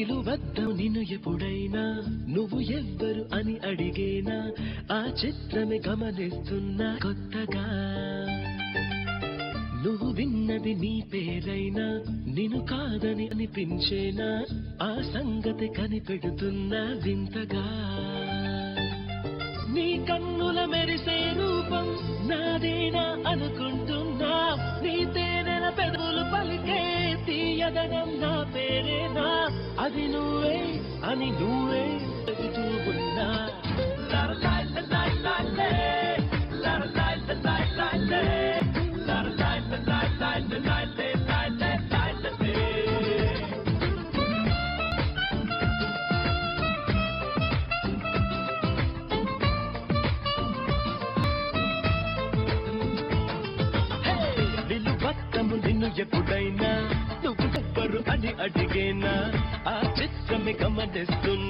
నిలువద్దాం నిన్ను ఎప్పుడైనా నువ్వు ఎవ్వరు అని అడిగేనా ఆ చిత్రమే గమనిస్తున్నా కొత్తగా నువ్వు విన్నది నీ పేరైనా నిన్ను కాదని అనిపించేనా ఆ సంగతి కనిపెడుతున్నా వింతగా నీ కన్నుల మెరిసే రూపం నాదేనా అనుకుంటున్నా నీ తేనెల పెదవులు పలికే తీయదనం నా పేరేనా అది నువ్వే అని నువ్వే చెబుతూ ఉన్నా నిన్ను ఎప్పుడైనా నువ్వు ఎవ్వరు అని అడిగేనా ఆ చిత్రమే గమనిస్తున్నా